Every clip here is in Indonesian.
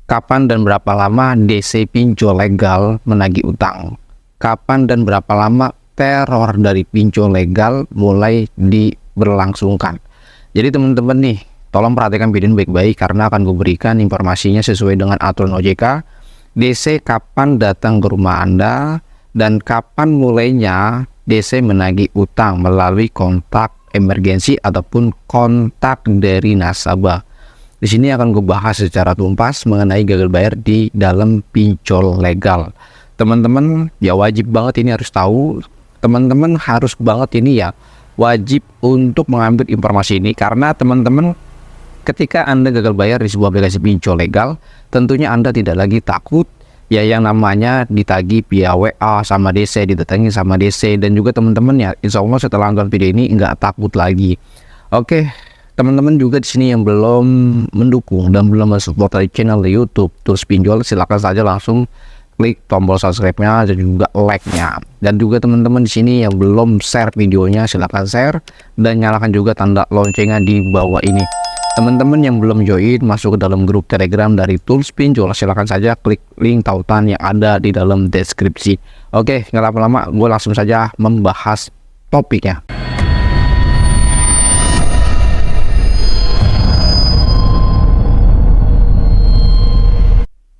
Kapan dan berapa lama DC pinjol legal menagih utang? Kapan dan berapa lama teror dari pinjol legal mulai diberlangsungkan? Jadi teman-teman nih, tolong perhatikan video ini baik-baik karena akan gue berikan informasinya sesuai dengan aturan OJK. DC kapan datang ke rumah Anda dan kapan mulainya DC menagih utang melalui kontak emergensi ataupun kontak dari nasabah. Di sini akan gue bahas secara tuntas mengenai gagal bayar di dalam pinjol legal. Teman-teman ya wajib banget ini harus tahu. Teman-teman harus banget ini ya wajib untuk mengambil informasi ini karena teman-teman ketika Anda gagal bayar di sebuah aplikasi pinjol legal, tentunya Anda tidak lagi takut ya yang namanya ditagih via WA sama DC, didatangi sama DC, dan juga teman-teman ya insya Allah setelah nonton video ini nggak takut lagi. Oke, teman-teman juga di sini yang belum mendukung dan belum mensupport dari channel YouTube Tools Pinjol, silakan saja langsung klik tombol subscribe-nya dan juga like-nya. Dan juga teman-teman di sini yang belum share videonya, silakan share dan nyalakan juga tanda loncengnya di bawah ini. Teman-teman yang belum join masuk ke dalam grup Telegram dari Tools Pinjol, silakan saja klik link tautan yang ada di dalam deskripsi. Oke, nggak lama-lama, gue langsung saja membahas topiknya.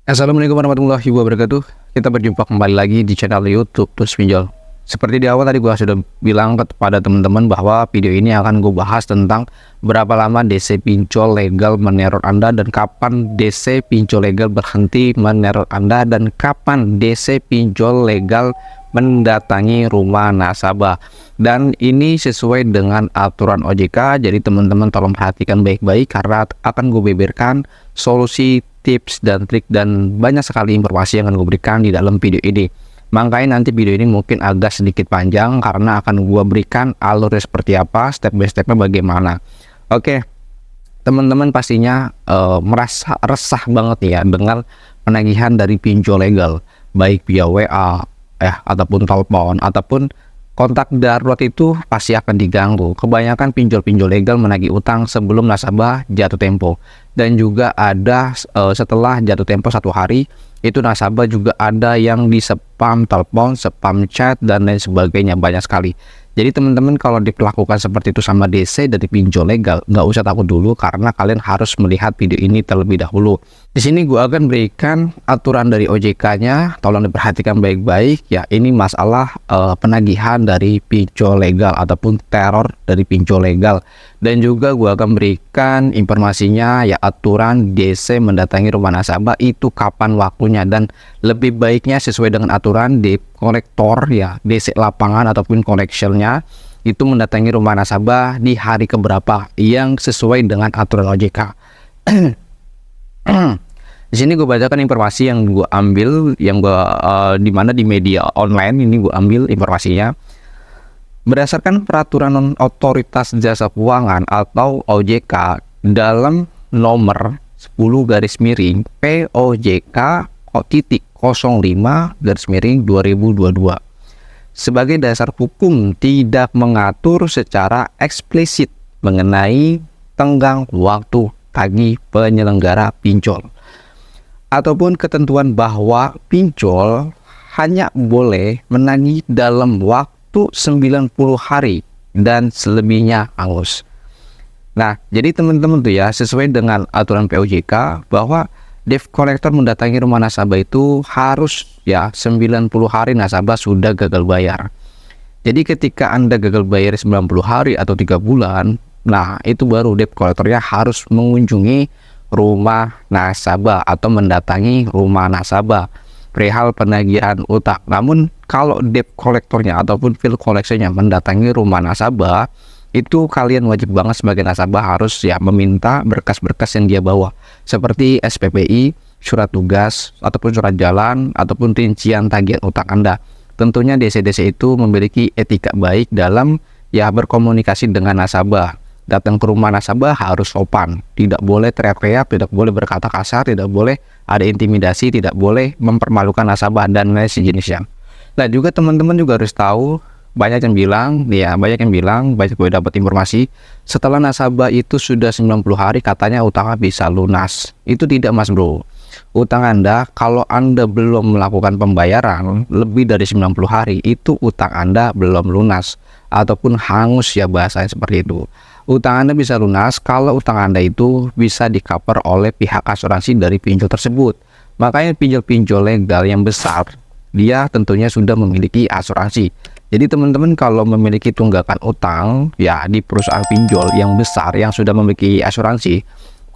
Assalamualaikum warahmatullahi wabarakatuh. Kita berjumpa kembali lagi di channel YouTube Tools Pinjol. Seperti di awal tadi gue sudah bilang kepada teman-teman bahwa video ini akan gue bahas tentang berapa lama DC pinjol legal meneror Anda dan kapan DC pinjol legal berhenti meneror Anda dan kapan DC pinjol legal mendatangi rumah nasabah. Dan ini sesuai dengan aturan OJK, jadi teman-teman tolong perhatikan baik-baik karena akan gue beberkan solusi, tips dan trik dan banyak sekali informasi yang akan gue berikan di dalam video ini. Makanya nanti video ini mungkin agak sedikit panjang karena akan gue berikan alurnya seperti apa, step by stepnya bagaimana. Oke, teman-teman pastinya merasa resah banget ya dengan penagihan dari pinjol legal, baik via WA ataupun telepon ataupun kontak darurat itu pasti akan diganggu. Kebanyakan pinjol-pinjol legal menagih utang sebelum nasabah jatuh tempo, dan juga ada setelah jatuh tempo 1 hari itu nasabah juga ada yang di spam telepon, spam chat dan lain sebagainya, banyak sekali. Jadi teman-teman kalau diperlakukan seperti itu sama DC dari pinjol legal, nggak usah takut dulu karena kalian harus melihat video ini terlebih dahulu. Di sini gue akan berikan aturan dari OJK-nya, tolong diperhatikan baik-baik ya. Ini masalah penagihan dari pinjol legal ataupun teror dari pinjol legal. Dan juga gue akan berikan informasinya ya, aturan DC mendatangi rumah nasabah itu kapan waktunya, dan lebih baiknya sesuai dengan aturan di kolektor ya, DC lapangan ataupun collectionnya itu mendatangi rumah nasabah di hari keberapa yang sesuai dengan aturan OJK. Di sini gue bacakan informasi yang gue ambil, yang gue dimana di media online ini gue ambil informasinya. Berdasarkan peraturan Otoritas Jasa Keuangan atau OJK dalam nomor 10/POJK 05/2022 sebagai dasar hukum tidak mengatur secara eksplisit mengenai tenggang waktu tagih penyelenggara pinjol ataupun ketentuan bahwa pinjol hanya boleh menagih dalam waktu 90 hari dan selebihnya hangus. Nah, jadi teman-teman tuh ya, sesuai dengan aturan POJK bahwa debt collector mendatangi rumah nasabah itu harus ya 90 hari nasabah sudah gagal bayar. Jadi ketika Anda gagal bayar 90 hari atau 3 bulan, nah itu baru debt collectornya harus mengunjungi rumah nasabah atau mendatangi rumah nasabah perihal penagihan utang. Namun kalau debt kolektornya ataupun bill collectionnya mendatangi rumah nasabah, itu kalian wajib banget sebagai nasabah harus ya meminta berkas-berkas yang dia bawa seperti SPPI, surat tugas ataupun surat jalan ataupun rincian tagihan utang Anda. Tentunya DC-DC itu memiliki etika baik dalam ya berkomunikasi dengan nasabah. Datang ke rumah nasabah harus sopan, tidak boleh teriak-teriak, tidak boleh berkata kasar, tidak boleh ada intimidasi, tidak boleh mempermalukan nasabah dan lain sejenisnya. Nah juga teman-teman juga harus tahu banyak yang bilang, banyak gue dapat informasi, setelah nasabah itu sudah 90 hari katanya utangnya bisa lunas. Itu tidak Mas Bro. Utang Anda, kalau Anda belum melakukan pembayaran lebih dari 90 hari, itu utang Anda belum lunas ataupun hangus ya, bahasanya seperti itu. Utang Anda bisa lunas kalau utang Anda itu bisa di-cover oleh pihak asuransi dari pinjol tersebut. Makanya pinjol-pinjol legal yang besar, dia tentunya sudah memiliki asuransi. Jadi teman-teman kalau memiliki tunggakan utang ya di perusahaan pinjol yang besar yang sudah memiliki asuransi,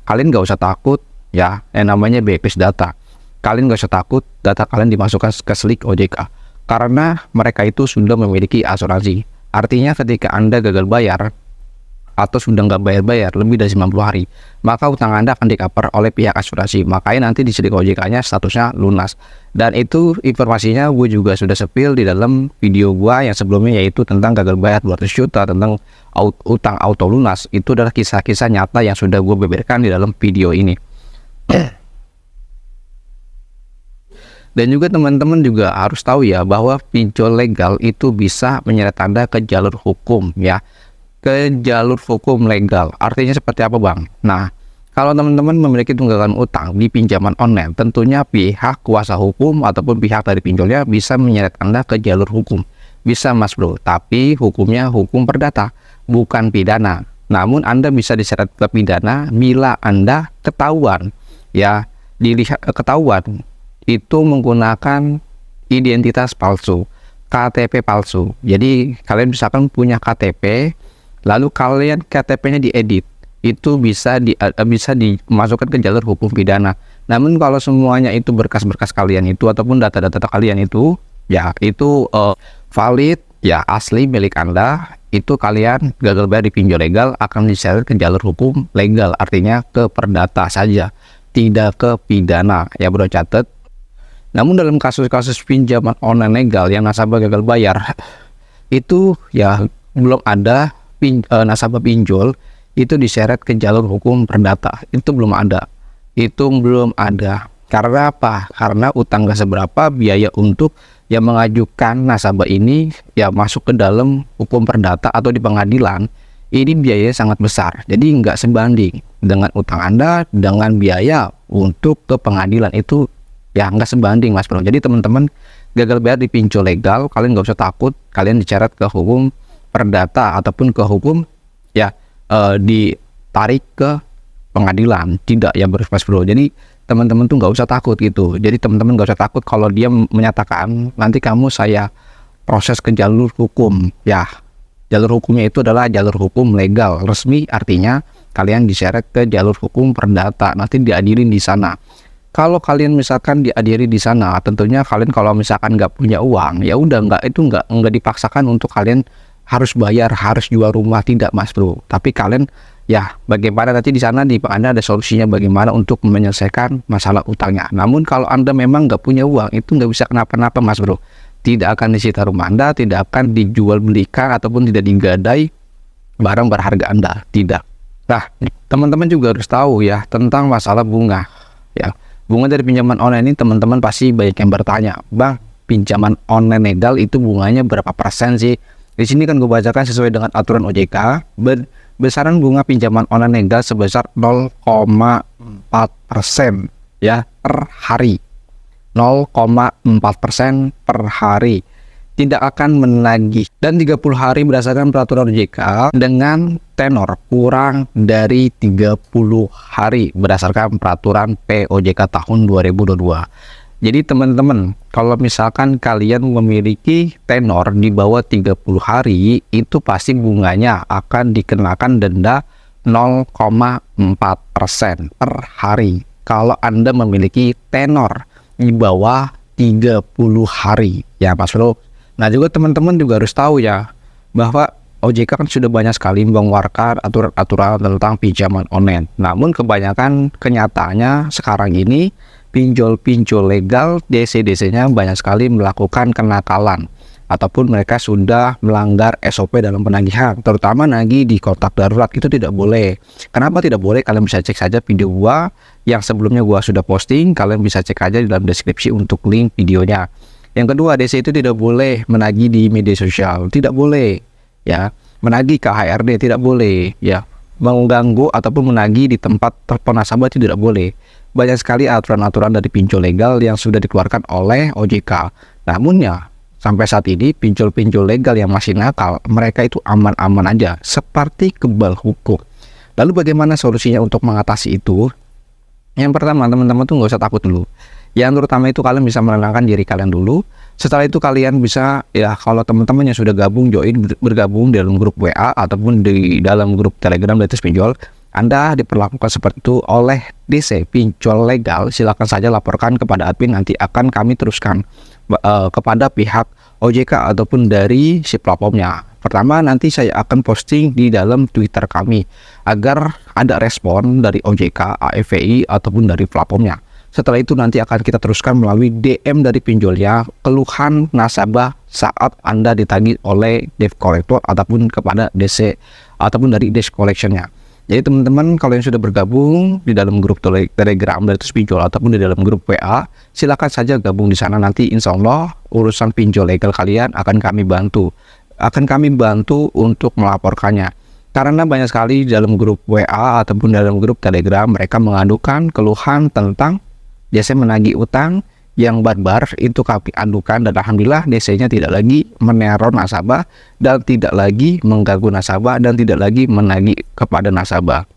kalian nggak usah takut ya, yang namanya blacklist data. Kalian nggak usah takut data kalian dimasukkan ke slik OJK, karena mereka itu sudah memiliki asuransi. Artinya ketika Anda gagal bayar atau sudah nggak bayar-bayar lebih dari 90 hari, maka utang Anda akan di-cover oleh pihak asuransi. Makanya nanti di slik OJK-nya statusnya lunas. Dan itu informasinya gue juga sudah spill di dalam video gue yang sebelumnya, yaitu tentang gagal bayar 200 juta, tentang utang auto lunas. Itu adalah kisah-kisah nyata yang sudah gue beberkan di dalam video ini. Dan juga teman-teman juga harus tahu ya, bahwa pinjol legal itu bisa menyeret Anda ke jalur hukum ya. Ke jalur hukum legal. Artinya seperti apa Bang? Nah, kalau teman-teman memiliki tunggakan utang di pinjaman online, tentunya pihak kuasa hukum ataupun pihak dari pinjolnya bisa menyeret Anda ke jalur hukum. Bisa Mas Bro, tapi hukumnya hukum perdata, bukan pidana. Namun Anda bisa diseret ke pidana bila Anda ketahuan ya, ketahuan itu menggunakan identitas palsu, KTP palsu. Jadi kalian misalkan punya KTP, lalu kalian KTP-nya diedit, itu bisa dimasukkan ke jalur hukum pidana. Namun kalau semuanya itu berkas-berkas kalian itu ataupun data-data kalian itu ya itu valid ya, asli milik Anda, itu kalian gagal bayar di pinjol legal akan diseret ke jalur hukum legal, artinya ke perdata saja, tidak ke pidana ya Bro, catat. Namun dalam kasus-kasus pinjaman online legal yang nasabah gagal bayar itu ya belum ada nasabah pinjol itu diseret ke jalur hukum perdata. Itu belum ada. Karena apa? Karena utang gak seberapa, biaya untuk yang mengajukan nasabah ini ya masuk ke dalam hukum perdata atau di pengadilan, ini biayanya sangat besar. Jadi nggak sebanding dengan utang Anda dengan biaya untuk ke pengadilan, itu ya nggak sebanding Mas Bro. Jadi teman-teman gagal bayar di pinjol legal, kalian nggak usah takut kalian diseret ke hukum perdata ataupun ke hukum ya ditarik ke pengadilan, tidak ya Mas Bro. Jadi teman-teman tuh nggak usah takut gitu. Jadi teman-teman nggak usah takut kalau dia menyatakan nanti kamu saya proses ke jalur hukum ya. Jalur hukumnya itu adalah jalur hukum legal resmi, artinya kalian diseret ke jalur hukum perdata, nanti diadirin di sana. Kalau kalian misalkan diadili di sana, tentunya kalian kalau misalkan nggak punya uang, ya udah nggak dipaksakan untuk kalian harus bayar, harus jual rumah, tidak Mas Bro. Tapi kalian ya bagaimana nanti di sana di Anda ada solusinya bagaimana untuk menyelesaikan masalah utangnya. Namun kalau Anda memang nggak punya uang, itu nggak bisa kenapa-napa Mas Bro. Tidak akan disita rumah Anda, tidak akan dijual belikan ataupun tidak digadai barang berharga Anda, tidak. Nah, teman-teman juga harus tahu ya tentang masalah bunga ya. Bunga dari pinjaman online ini teman-teman pasti banyak yang bertanya, Bang, pinjaman online legal itu bunganya berapa persen sih? Di sini kan gue bacakan sesuai dengan aturan OJK, besaran bunga pinjaman online legal sebesar 0,4% ya per hari. 0,4% per hari. Tidak akan menagih, dan 30 hari berdasarkan peraturan OJK dengan tenor kurang dari 30 hari berdasarkan peraturan POJK tahun 2022. Jadi teman-teman, kalau misalkan kalian memiliki tenor di bawah 30 hari, itu pasti bunganya akan dikenakan denda 0,4% per hari. Kalau Anda memiliki tenor di bawah 30 hari ya Mas Bro. Nah juga teman-teman juga harus tahu ya, bahwa OJK kan sudah banyak sekali mengeluarkan aturan-aturan tentang pinjaman online. Namun kebanyakan kenyataannya sekarang ini pinjol-pinjol legal DC-DC-nya banyak sekali melakukan kenakalan, ataupun mereka sudah melanggar SOP dalam penagihan, terutama nagih di kontak darurat. Itu tidak boleh. Kenapa tidak boleh? Kalian bisa cek saja video gua yang sebelumnya gua sudah posting, kalian bisa cek aja di dalam deskripsi untuk link videonya. Yang kedua, DC itu tidak boleh menagih di media sosial, tidak boleh ya. Menagih ke HRD tidak boleh ya. Mengganggu ataupun menagih di tempat telepon nasabah itu tidak boleh. Banyak sekali aturan-aturan dari pinjol legal yang sudah dikeluarkan oleh OJK. Namun ya, sampai saat ini pinjol-pinjol legal yang masih nakal, mereka itu aman-aman aja, seperti kebal hukum. Lalu bagaimana solusinya untuk mengatasi itu? Yang pertama, teman-teman tuh nggak usah takut dulu. Yang terutama itu kalian bisa menenangkan diri kalian dulu. Setelah itu kalian bisa, ya kalau teman-teman yang sudah gabung, bergabung di dalam grup WA ataupun di dalam grup Telegram Detis Pinjol, Anda diperlakukan seperti itu oleh DC Pinjol Legal, silakan saja laporkan kepada admin, nanti akan kami teruskan kepada pihak OJK ataupun dari si platformnya. Pertama, nanti saya akan posting di dalam Twitter kami agar ada respon dari OJK, AFVI ataupun dari platformnya. Setelah itu nanti akan kita teruskan melalui DM dari pinjolnya, keluhan nasabah saat Anda ditagih oleh debt collector ataupun kepada DC ataupun dari debt collectionnya. Jadi teman-teman, kalau yang sudah bergabung di dalam grup Telegram dari Pinjol ataupun di dalam grup WA, silakan saja gabung di sana. Nanti insya Allah urusan pinjol legal kalian akan kami bantu. Akan kami bantu untuk melaporkannya. Karena banyak sekali di dalam grup WA ataupun dalam grup Telegram mereka mengadukan keluhan tentang DC menagih utang yang barbar. Itu kami adukan dan alhamdulillah DC-nya tidak lagi meneror nasabah dan tidak lagi mengganggu nasabah dan tidak lagi menagih kepada nasabah.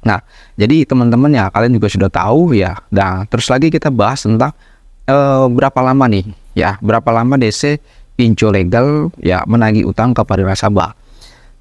Nah, jadi teman-teman ya, kalian juga sudah tahu ya. Nah, terus lagi kita bahas tentang berapa lama nih ya, berapa lama DC pinjol legal ya menagih utang kepada nasabah.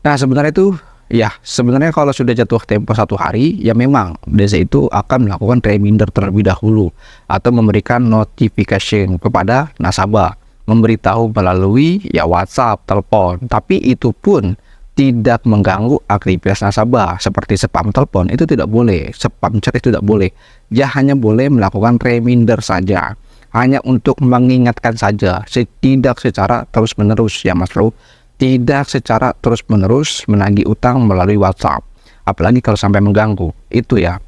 Nah, sebenarnya kalau sudah jatuh tempo 1 hari, ya memang DC itu akan melakukan reminder terlebih dahulu atau memberikan notification kepada nasabah, memberitahu melalui ya WhatsApp, telepon. Tapi itu pun tidak mengganggu aktivitas nasabah seperti spam telepon, itu tidak boleh, spam chat itu tidak boleh. Dia hanya boleh melakukan reminder saja, hanya untuk mengingatkan saja, tidak secara terus-menerus ya Mas Bro. Tidak secara terus-menerus menagih utang melalui WhatsApp, apalagi kalau sampai mengganggu itu ya.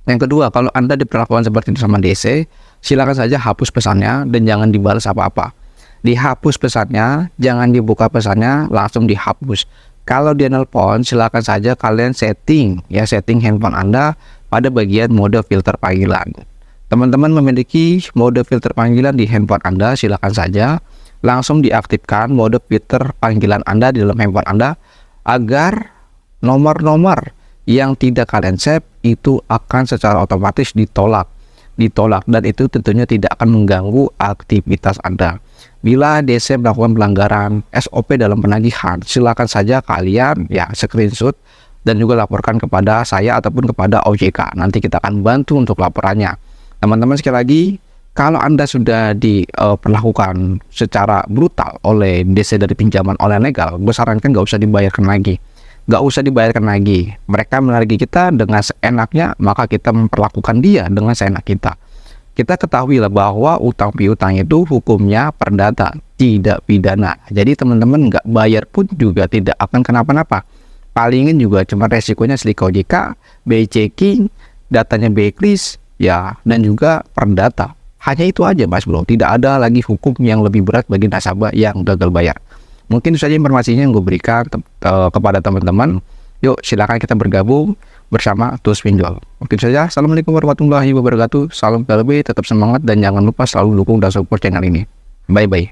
Yang kedua, kalau Anda diperlakukan seperti itu sama DC, silakan saja hapus pesannya dan jangan dibalas apa-apa. Dihapus pesannya, jangan dibuka pesannya, langsung dihapus. Kalau dia nelpon, silakan saja kalian setting handphone Anda pada bagian mode filter panggilan. Teman-teman memiliki mode filter panggilan di handphone Anda, silakan saja langsung diaktifkan mode filter panggilan Anda di dalam handphone Anda agar nomor-nomor yang tidak kalian save itu akan secara otomatis ditolak dan itu tentunya tidak akan mengganggu aktivitas Anda. Bila DC melakukan pelanggaran SOP dalam penagihan, silakan saja kalian ya screenshot dan juga laporkan kepada saya ataupun kepada OJK. Nanti kita akan bantu untuk laporannya. Teman-teman, sekali lagi, kalau Anda sudah diperlakukan secara brutal oleh DC dari pinjaman online legal, gue sarankan nggak usah dibayarkan lagi. Nggak usah dibayarkan lagi. Mereka menagih kita dengan seenaknya, maka kita memperlakukan dia dengan seenak kita. Kita ketahuilah bahwa utang piutang itu hukumnya perdata, tidak pidana. Jadi teman-teman nggak bayar pun juga tidak akan kenapa-napa. Palingin juga cuma resikonya selik OJK, BI checking, datanya blacklist, ya, dan juga perdata. Hanya itu aja Mas Bro, tidak ada lagi hukum yang lebih berat bagi nasabah yang gagal bayar. Mungkin itu saja informasinya yang gue berikan kepada teman-teman. Yuk silakan kita bergabung bersama Tools Pinjol. Mungkin saja, assalamualaikum warahmatullahi wabarakatuh. Salam PLB, tetap semangat dan jangan lupa selalu dukung dan support channel ini. Bye bye.